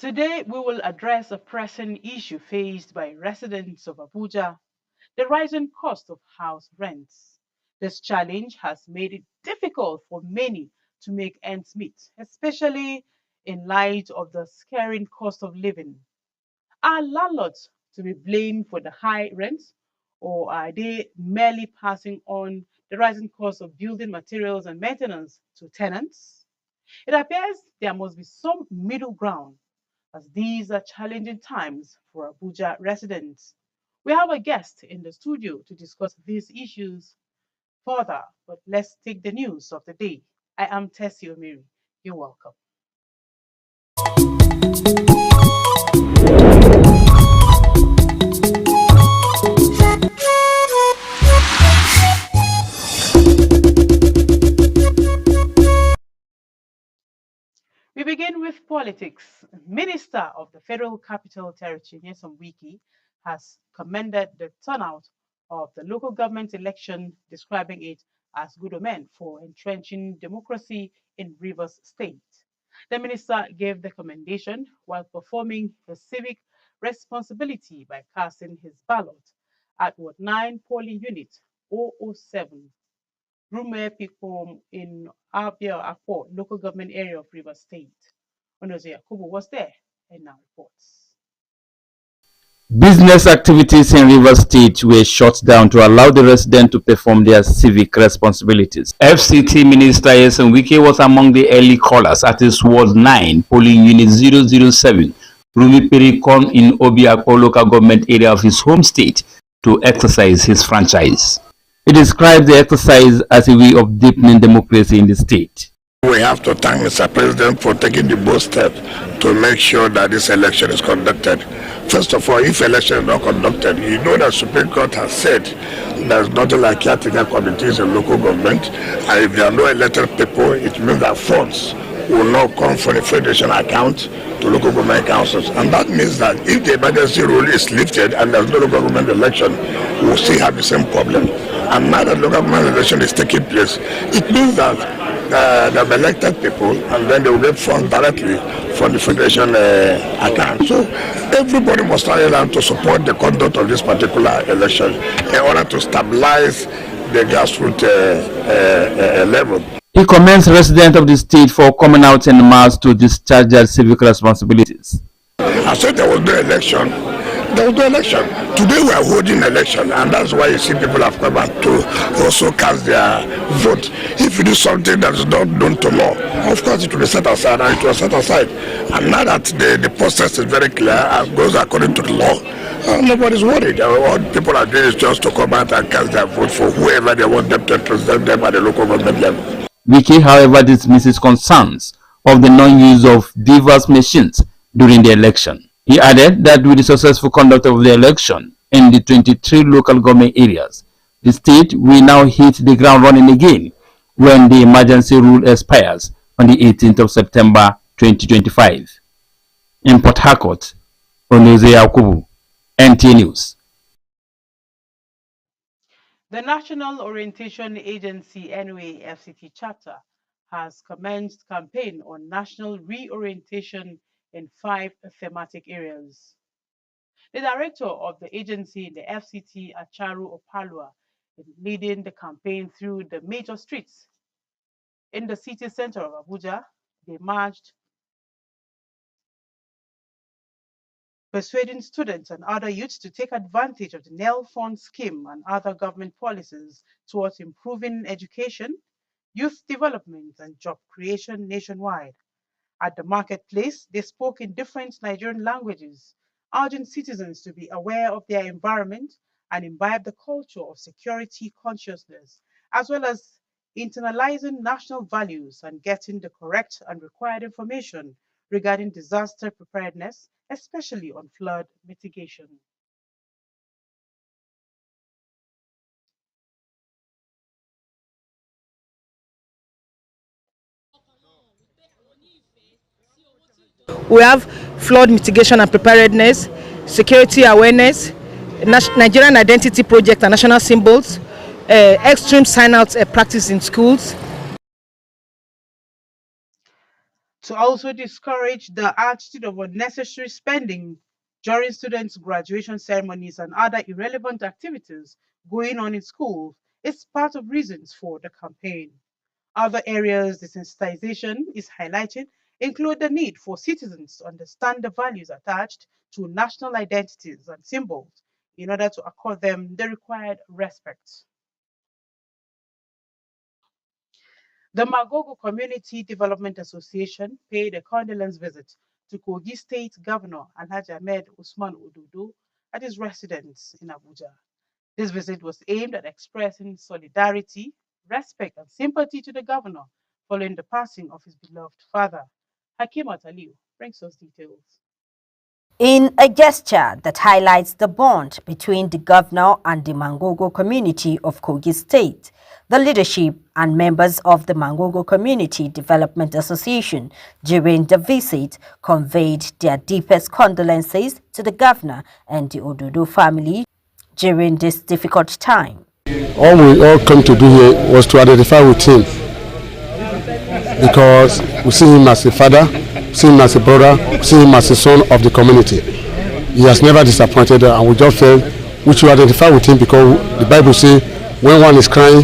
Today, we will address a pressing issue faced by residents of Abuja, the rising cost of house rents. This challenge has made it difficult for many to make ends meet, especially in light of the scaring cost of living. Are landlords to be blamed for the high rents, or are they merely passing on the rising cost of building materials and maintenance to tenants? It appears there must be some middle ground, as these are challenging times for Abuja residents. We have a guest in the studio to discuss these issues further, but let's take the news of the day. I am Tessie Omiri. You're welcome. We begin with politics. Minister of the Federal Capital Territory, Nyesom Wiki, has commended the turnout of the local government election, describing it as good omen for entrenching democracy in Rivers State. The minister gave the commendation while performing his civic responsibility by casting his ballot at Ward 9 polling unit 007 Rume Pikom in Abia Apo, local government area of River State. Onoze Yakubu was there and now reports. Business activities in Rivers State were shut down to allow the residents to perform their civic responsibilities. FCT Minister Nyesom Wiki was among the early callers at his Ward 9 polling unit 007, Rumi Pericon in Obiakpo local government area of his home state to exercise his franchise. He described the exercise as a way of deepening democracy in the state. We have to thank Mr. President for taking the bold step to make sure that this election is conducted. First of all, if election is not conducted, you know that Supreme Court has said there's nothing like caretaker committees in local government, and if there are no elected people, it means that funds will not come from the federation account to local government councils. And that means that if the emergency rule is lifted and there's no local government election, we'll still have the same problem. And now that local government election is taking place, it means that they've elected people and then they will get funds directly from the federation account. So everybody must try to support the conduct of this particular election in order to stabilize the grassroots level. He commends residents of the state for coming out in mass to discharge their civic responsibilities. I said there was no election. There was no election. Today we are holding election, and that's why you see people have come out to also cast their vote. If you do something that is not done to law, of course it will be set aside, and it was set aside. And now that the process is very clear and goes according to the law, nobody's worried. All people are doing is just to come out and cast their vote for whoever they want them to represent them at the local government level. Wiki, however, dismisses concerns of the non-use of diverse machines during the election. He added that with the successful conduct of the election in the 23 local government areas, the state will now hit the ground running again when the emergency rule expires on the 18th of September 2025. In Port Harcourt, Onoze Yakubu, NTA News. The National Orientation Agency NOA FCT chapter has commenced campaign on national reorientation in 5 thematic areas. The director of the agency in the FCT, Acharu Opalua, is leading the campaign through the major streets. In the city center of Abuja, they marched, persuading students and other youths to take advantage of the NEL Fund scheme and other government policies towards improving education, youth development, and job creation nationwide. At the marketplace, they spoke in different Nigerian languages, urging citizens to be aware of their environment and imbibe the culture of security consciousness, as well as internalizing national values and getting the correct and required information regarding disaster preparedness, especially on flood mitigation. We have flood mitigation and preparedness, security awareness, Nigerian identity project and national symbols, extreme sign-out practice in schools. to also discourage the attitude of unnecessary spending during students' graduation ceremonies and other irrelevant activities going on in schools is part of reasons for the campaign. Other areas the sensitization is highlighting include the need for citizens to understand the values attached to national identities and symbols in order to accord them the required respect. The Magogo Community Development Association paid a condolence visit to Kogi State Governor Alhaji Ahmed Usman Ododo at his residence in Abuja. This visit was aimed at expressing solidarity, respect, and sympathy to the governor following the passing of his beloved father. Hakimat Aliu brings us details. In a gesture that highlights the bond between the governor and the Mangogo community of Kogi State, the leadership and members of the Mangogo Community Development Association during the visit conveyed their deepest condolences to the governor and the Ododo family during this difficult time. All we all come to do here was to identify with him, because we see him as a father, we see him as a brother, we see him as a son of the community. He has never disappointed us, and we just felt we should identify with him, because the Bible says when one is crying,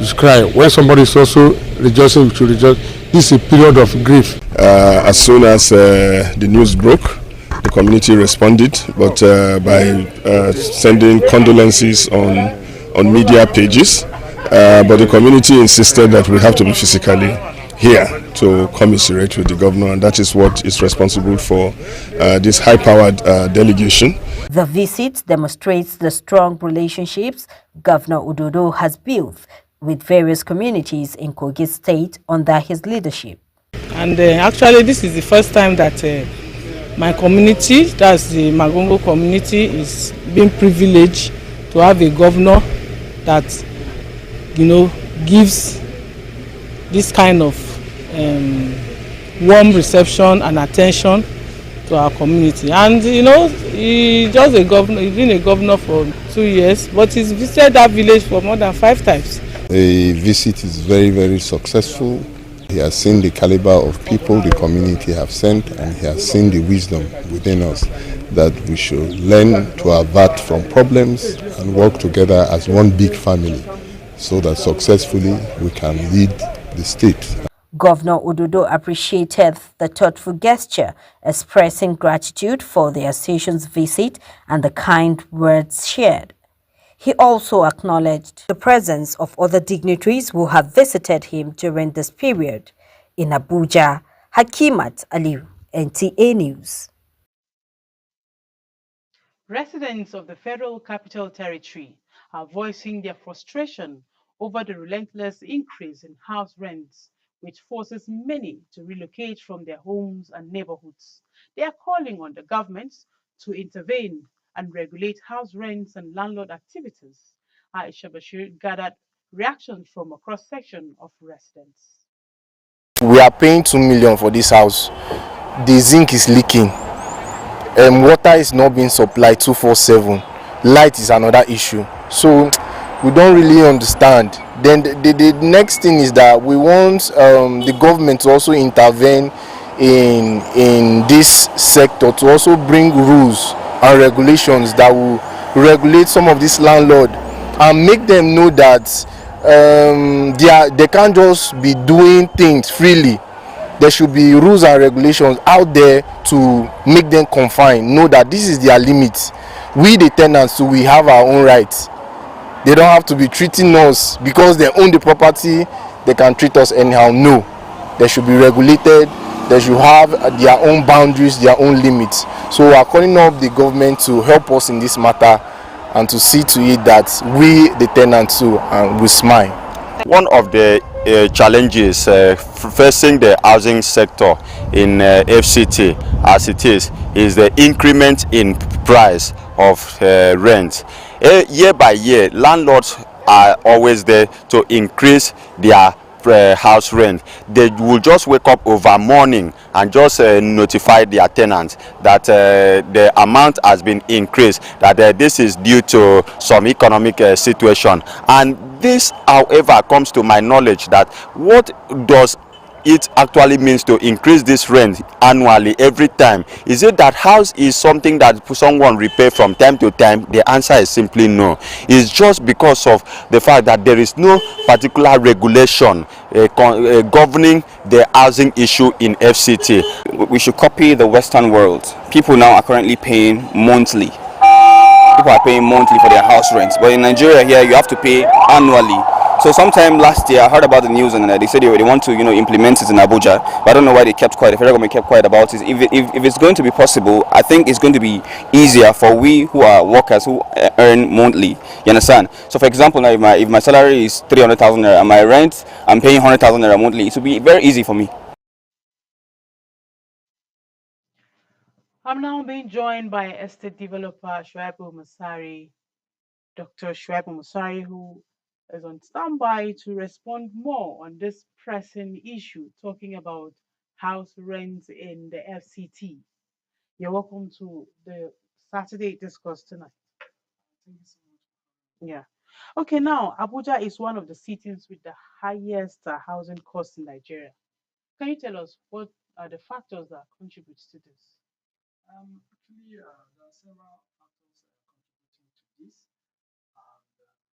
you should cry. When somebody is also rejoicing, you should rejoice. This is a period of grief. As soon as the news broke, the community responded, but by sending condolences on media pages. But the community insisted that we have to be physically here to commiserate with the governor, and that is what is responsible for this high-powered delegation. The visit demonstrates the strong relationships Governor Ododo has built with various communities in Kogi State under his leadership. And actually this is the first time that my community, that's the Magongo community, is being privileged to have a governor that, gives this kind of warm reception and attention to our community. And he's just a governor. He's been a governor for 2 years, but he's visited that village for more than 5 times. The visit is very, very successful. He has seen the caliber of people the community have sent, and he has seen the wisdom within us that we should learn to avert from problems and work together as one big family so that successfully we can lead the state. Governor Ododo appreciated the thoughtful gesture, expressing gratitude for the association's visit and the kind words shared. He also acknowledged the presence of other dignitaries who have visited him during this period. In Abuja, Hakimat Aliu, NTA News. Residents of the Federal Capital Territory are voicing their frustration over the relentless increase in house rents, which forces many to relocate from their homes and neighborhoods. They are calling on the government to intervene and regulate house rents and landlord activities. Aisha Bashir gathered reactions from a cross-section of residents. We are paying 2 million for this house. The zinc is leaking. Water is not being supplied 24/7. Light is another issue. So we don't really understand. Then the next thing is that we want the government to also intervene in this sector, to also bring rules and regulations that will regulate some of this landlord and make them know that they can't just be doing things freely. There should be rules and regulations out there to make them confine, know that this is their limit. We the tenants, so we have our own rights. They don't have to be treating us because they own the property, they can treat us anyhow. No, they should be regulated. They should have their own boundaries, their own limits. So we are calling up the government to help us in this matter and to see to it that we, the tenants too, will smile. One of the challenges facing the housing sector in FCT as it is the increment in price of rent. Year by year, landlords are always there to increase their house rent. They will just wake up over morning and just notify their tenants that the amount has been increased, that this is due to some economic situation. And this, however, comes to my knowledge that what does it actually means to increase this rent annually every time? Is it that house is something that someone repair from time to time? The answer is simply no. It's just because of the fact that there is no particular regulation governing the housing issue in FCT. We should copy the Western world. People now are currently paying monthly. People are paying monthly for their house rents, but in Nigeria here you have to pay annually. So sometime last year I heard about the news and they said they want to implement it in Abuja, but I don't know why they kept quiet. The federal government kept quiet about it. If it's going to be possible, I think it's going to be easier for we who are workers who earn monthly. You understand? So for example, now if my salary is 300,000 naira and my rent I'm paying 100,000 naira monthly, it will be very easy for me. I'm now being joined by estate developer Shuaibu Musari, Dr. Shuaibu Musari, who is on standby to respond more on this pressing issue, talking about house rents in the FCT. You're welcome to the Saturday discourse tonight. Thank you so much. Yeah. Okay, now Abuja is one of the cities with the highest housing costs in Nigeria. Can you tell us what are the factors that contribute to this? Actually, there are several factors contributing to this.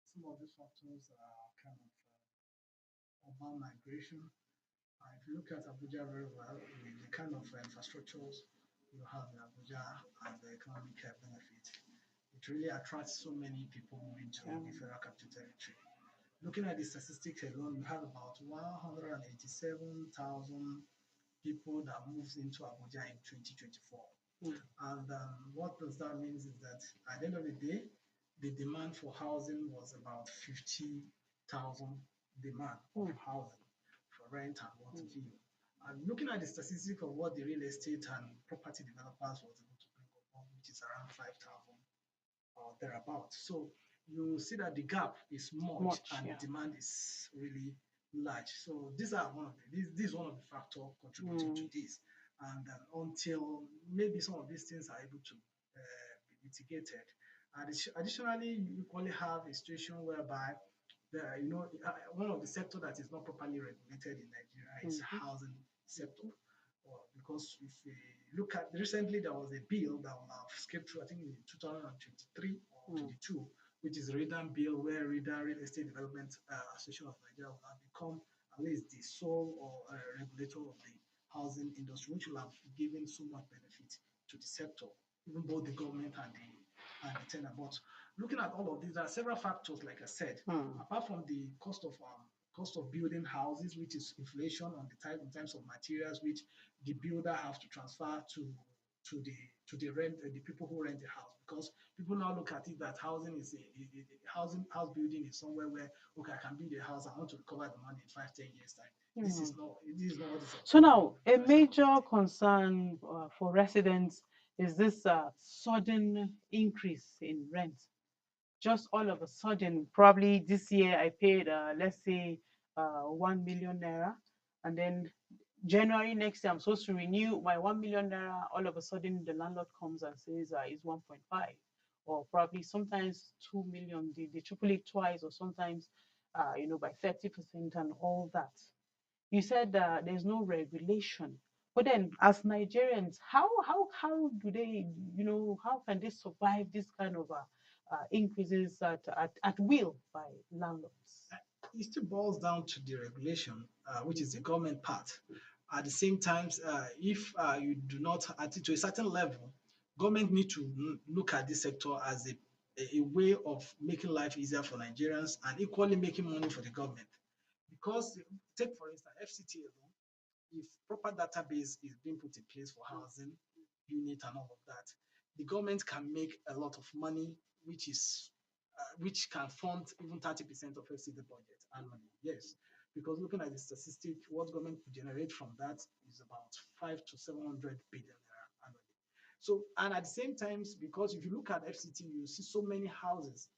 Some of these factors are kind of urban migration. If you look at Abuja very well, with the kind of infrastructures you have in Abuja and the economic benefit, it really attracts so many people moving to the Federal Capital Territory. Looking at the statistics alone, we have about 187,000 people that moved into Abuja in 2024. And what does that mean is that at the end of the day, the demand for housing was about 50,000 demand for housing, for rent and what have you. And looking at the statistics of what the real estate and property developers was able to bring up, which is around 5,000 or thereabout. So you see that the gap is much and demand is really large. So these are one of this is one of the factors contributing to this. And until maybe some of these things are able to be mitigated. Additionally, you equally have a situation whereby one of the sector that is not properly regulated in Nigeria is housing sector. Because if we look at recently, there was a bill that skipped through, I think in 2023 or 22, which is a Redan bill where Redan Real Estate Development Association of Nigeria will have become at least the sole or regulator of the housing industry, which will have given so much benefit to the sector, even both the government and the tenant. But looking at all of these, there are several factors, like I said, apart from the cost of building houses, which is inflation on the type in terms of materials, which the builder has to transfer to the rent the people who rent the house, because people now look at it that housing is house building is somewhere where okay, I can build a house, I want to recover the money in 5-10 years time. This is not what is. So now a major concern for residents is this sudden increase in rent. Just all of a sudden, probably this year I paid let's say 1 million naira, and then January next year I'm supposed to renew my 1 million naira. All of a sudden, the landlord comes and says it's 1.5, or probably sometimes 2 million. They triple it twice, or sometimes by 30% and all that. You said there's no regulation, but then as Nigerians, how do they, how can they survive this kind of increases at will by landlords? It still boils down to the regulation, which is the government part. At the same time, if you do not, to a certain level, government need to look at this sector as a way of making life easier for Nigerians and equally making money for the government. Because take for instance, FCT alone, if proper database is being put in place for housing unit and all of that, the government can make a lot of money, which can fund even 30% of FCT budget annually. Yes, because looking at the statistic, what government could generate from that is about 500 to 700 billion annually. So, and at the same time, because if you look at FCT, you see so many houses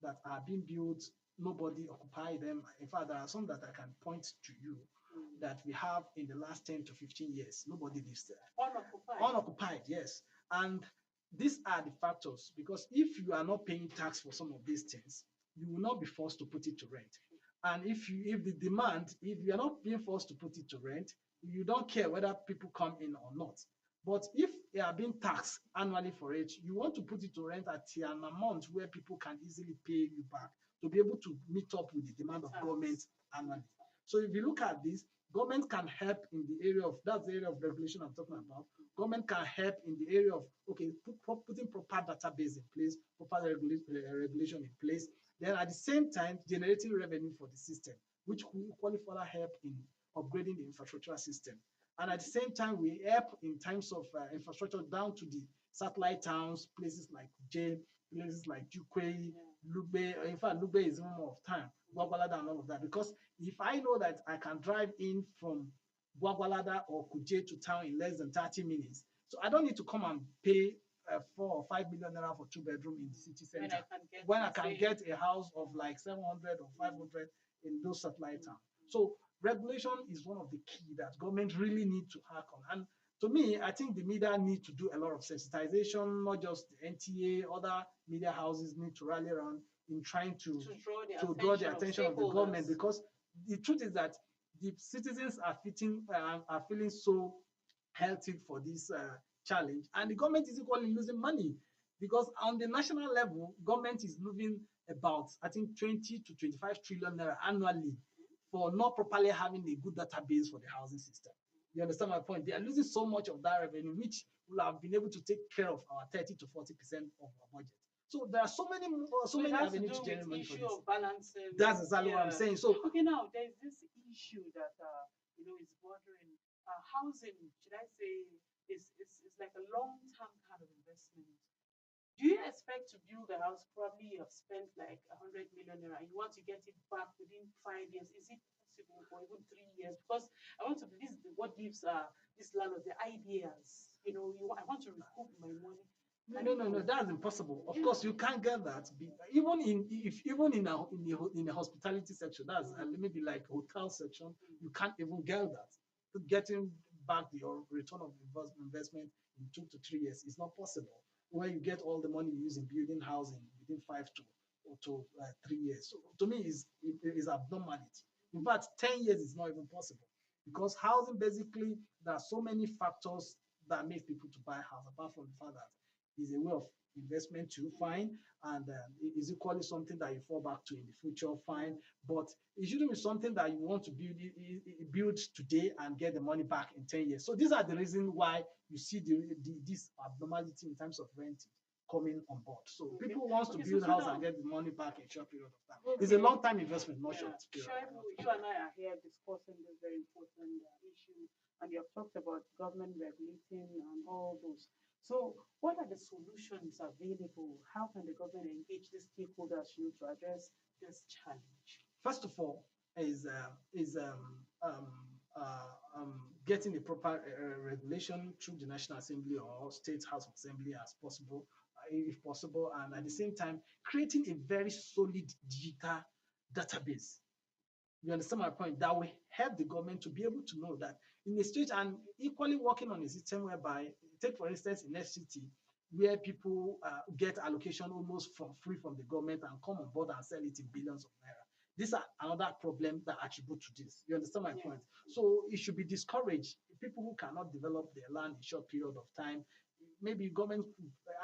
that are being built, nobody occupy them. In fact, there are some that I can point to you that we have in the last 10 to 15 years. Nobody lives there. Unoccupied, yes. And these are the factors, because if you are not paying tax for some of these things, you will not be forced to put it to rent. And if the demand, if you are not being forced to put it to rent, you don't care whether people come in or not. But if you are being taxed annually for it, you want to put it to rent at an amount where people can easily pay you back to be able to meet up with the demand of government annually. So if you look at this, government can help in the area of, that's the area of regulation I'm talking about. Government can help in the area of, okay, putting proper database in place, proper regulation in place, then at the same time generating revenue for the system, which will equally further help in upgrading the infrastructure system. And at the same time, we help in terms of infrastructure down to the satellite towns, places like J, places like Jukwe, Lugbe. In fact, Lugbe is even more of time, Gwagwalada and all of that. Because if I know that I can drive in from Gwagwalada or Kuje to town in less than 30 minutes, so I don't need to come and pay 4 or 5 million naira for 2-bedroom in the city center when I can get a house of like 700 or 500 in those satellite towns. So regulation is one of the key that government really need to hack on. And to me, I think the media need to do a lot of sensitization, not just the NTA, other media houses need to rally around in trying to draw the attention of the government, because the truth is that the citizens are feeling so healthy for this challenge, and the government is equally losing money, because on the national level, government is losing about, I think, 20 to 25 trillion naira annually for not properly having a good database for the housing system. You understand my point? They are losing so much of that revenue, which will have been able to take care of our 30 to 40% of our budget. So there are so many avenues to generate money for this. Balancing. That's exactly what I'm saying. So okay, now there's this issue that is bordering housing. Should I say is like a long-term kind of investment. Do you expect to build a house? Probably you have spent like 100 million naira. You want to get it back within 5 years. Is it possible, or even 3 years? Because I want to. This is what gives this landlord the ideas. I want to recoup my money. No, that's impossible. Of course, you can't get that. Even in a hospitality section, that's maybe like hotel section, you can't even get that. Getting back your return of investment in 2 to 3 years is not possible. Where you get all the money you use in building housing within 5 to 3 years. So to me, is abnormality. In fact, 10 years is not even possible, because housing, basically, there are so many factors that make people to buy a house, apart from the fact that is a way of investment too, fine, and it is equally something that you fall back to in the future, fine, but it shouldn't be something that you want to build today and get the money back in 10 years. So these are the reasons why you see this abnormality in terms of renting coming on board. So people want to build a house and get the money back in a short period of time. It's a long-time investment, not short period. You and I are here discussing this very important issue, and you have talked about government regulating and all those. So what are the solutions available? How can the government engage the stakeholders to address this challenge? First of all, is getting a proper regulation through the National Assembly or State House of Assembly as possible, if possible, and at the same time creating a very solid digital database. You understand my point? That will help the government to be able to know that in a state, and equally working on a system whereby, take for instance in FCT, where people get allocation almost free from the government and come on board and sell it in billions of naira. These are another problem that attribute to this. You understand my point? So it should be discouraged. People who cannot develop their land in short period of time, maybe government.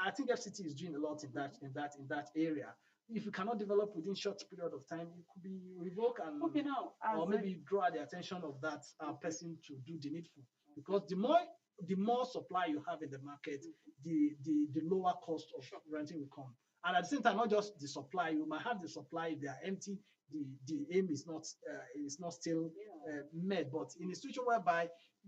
I think FCT is doing a lot in that area. If you cannot develop within short period of time, it could be revoked and or maybe draw the attention of that person to do the needful. Because the more supply you have in the market, the lower cost of renting will come. And at the same time, not just the supply, you might have the supply, if they are empty, the aim is not still met. But in a situation whereby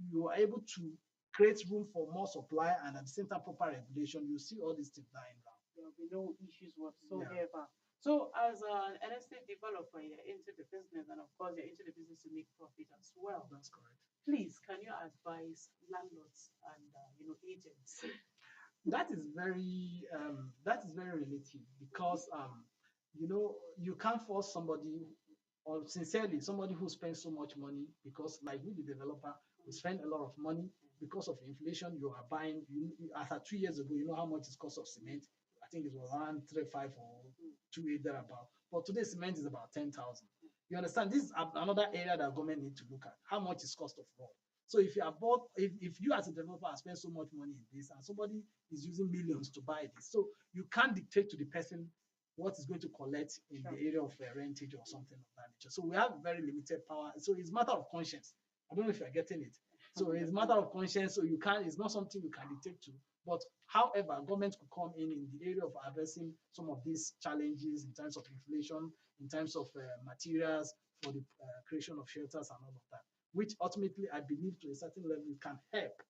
you are able to create room for more supply and at the same time proper regulation, you see all these things dying down. There will be no issues whatsoever. Yeah. So as an estate developer, you're into the business, and of course you're into the business to make profit as well. That's correct. Please, can you advise landlords and agents? That is very relative, because you can't force somebody, or sincerely somebody who spends so much money, because like we the developer, we spend a lot of money because of inflation. You are buying, as of 2 years ago, you know how much is cost of cement. I think it was around 3.5 or 2.8 thereabout. But today cement is about 10,000. You understand? This is another area that government need to look at. How much is cost of raw? So if you are bought, if you as a developer have spent so much money in this and somebody is using millions to buy this, so you can't dictate to the person what is going to collect in the area of rentage or something of that nature. So we have very limited power. So it's matter of conscience. I don't know if you're getting it. So it's matter of conscience. So you can't, it's not something you can dictate to. But however, government could come in the area of addressing some of these challenges in terms of inflation, in terms of materials for the creation of shelters and all of that, which ultimately I believe to a certain level can help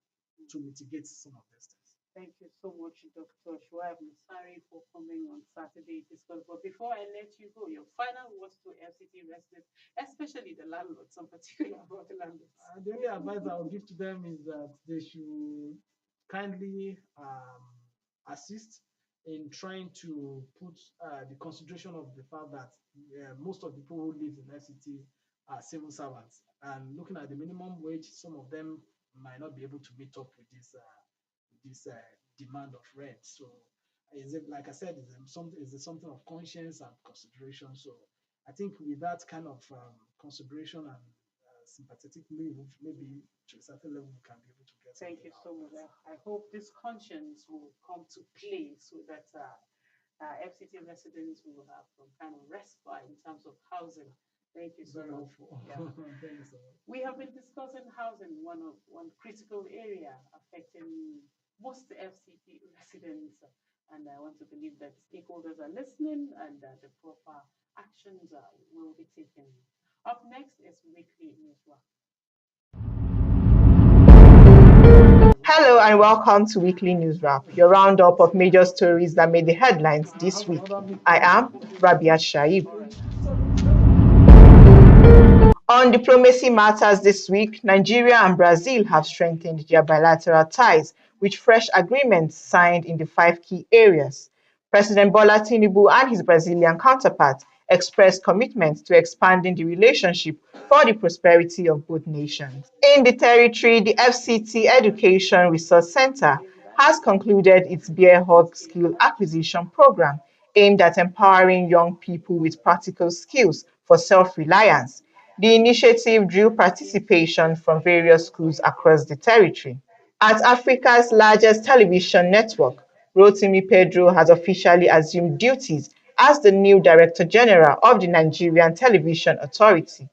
to mitigate some of these things. Thank you so much, Dr. Shuaib Musari, for coming on Saturday Discuss. But before I let you go, your final words to FCT residents, especially the landlords, some particular about the landlords. The only advice I will give to them is that they should kindly assist in trying to put the consideration of the fact that most of the people who live in FCT are civil servants, and looking at the minimum wage, some of them might not be able to meet up with this demand of rent. So, is it, like I said, is it something of conscience and consideration? So, I think with that kind of consideration and sympathetic move, maybe to a certain level, we can be able to get. Thank you so much. I hope this conscience will come to play so that FCT residents will have some kind of respite in terms of housing. Thank you so much. Yeah. Thank you so much. We have been discussing housing, one critical area affecting most FCT residents, and I want to believe that stakeholders are listening and that the proper actions will be taken. Up next is Weekly News Wrap. Hello and welcome to Weekly News Wrap, your roundup of major stories that made the headlines this week. I am Rabia Shaib. On diplomacy matters this week, Nigeria and Brazil have strengthened their bilateral ties with fresh agreements signed in the 5 key areas. President Bola Tinubu and his Brazilian counterpart expressed commitment to expanding the relationship for the prosperity of both nations. In the territory, the FCT Education Resource Center has concluded its Bear Hug Skill Acquisition Program aimed at empowering young people with practical skills for self-reliance. The initiative drew participation from various schools across the territory. At Africa's largest television network, Rotimi Pedro has officially assumed duties as the new Director General of the Nigerian Television Authority.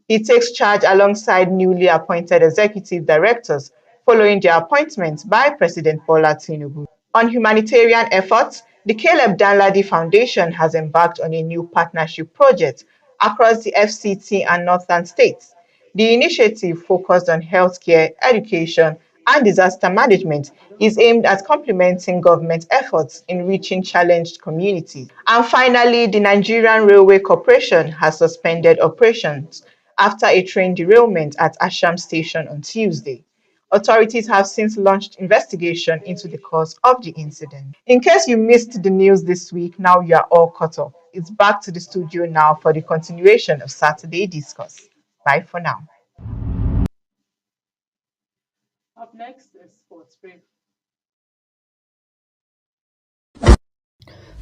He takes charge alongside newly appointed executive directors following their appointment by President Bola Tinubu. On humanitarian efforts, the Caleb Danladi Foundation has embarked on a new partnership project across the FCT and northern states. The initiative, focused on healthcare, education, and disaster management, is aimed at complementing government efforts in reaching challenged communities. And finally, the Nigerian Railway Corporation has suspended operations after a train derailment at Asham Station on Tuesday. Authorities have since launched investigation into the cause of the incident. In case you missed the news this week, now you are all caught up. It's back to the studio now for the continuation of Saturday Discuss. Bye for now. Up next is Sports Brief.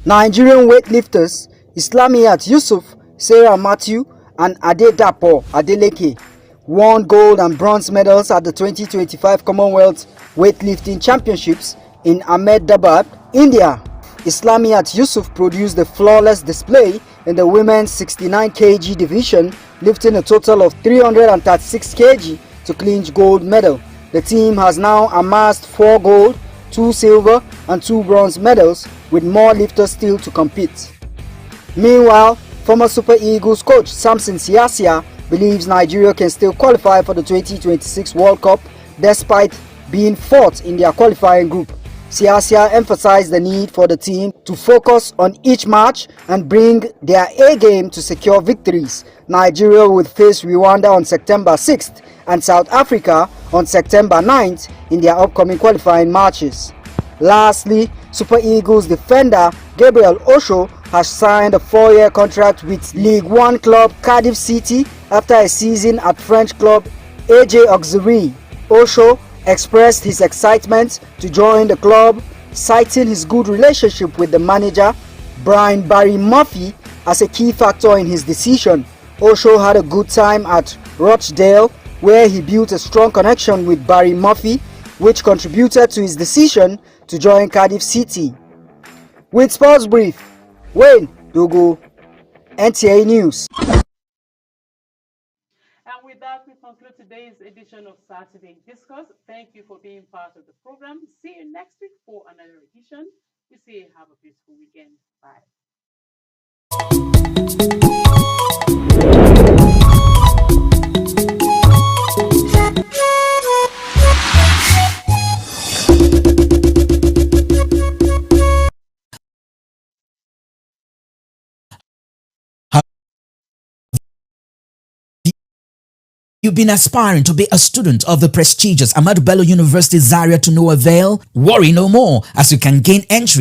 Nigerian weightlifters Islamiyat Yusuf, Sarah Matthew, and Adedapo Adeleke won gold and bronze medals at the 2025 Commonwealth Weightlifting Championships in Ahmedabad, India. Islamiyat Yusuf produced a flawless display in the women's 69 kg division, lifting a total of 336 kg to clinch gold medal. The team has now amassed 4 gold, 2 silver and 2 bronze medals, with more lifters still to compete. Meanwhile, former Super Eagles coach Samson Siasia believes Nigeria can still qualify for the 2026 World Cup despite being fourth in their qualifying group. Siasia emphasized the need for the team to focus on each match and bring their A game to secure victories. Nigeria will face Rwanda on September 6th and South Africa on September 9th in their upcoming qualifying matches. Lastly, Super Eagles defender Gabriel Osho has signed a 4-year contract with League One club Cardiff City after a season at French club AJ Auxerre. Osho expressed his excitement to join the club, citing his good relationship with the manager, Brian Barry Murphy, as a key factor in his decision. Osho had a good time at Rochdale, where he built a strong connection with Barry Murphy, which contributed to his decision to join Cardiff City. With Sports Brief, Wayne Dogo, NTA News. And with that, we conclude today's edition of Saturday Discuss. Thank you for being part of the program. See you next week for another edition. We say have a beautiful weekend. Bye. You've been aspiring to be a student of the prestigious Ahmadu Bello University Zaria to no avail? Worry no more, as you can gain entry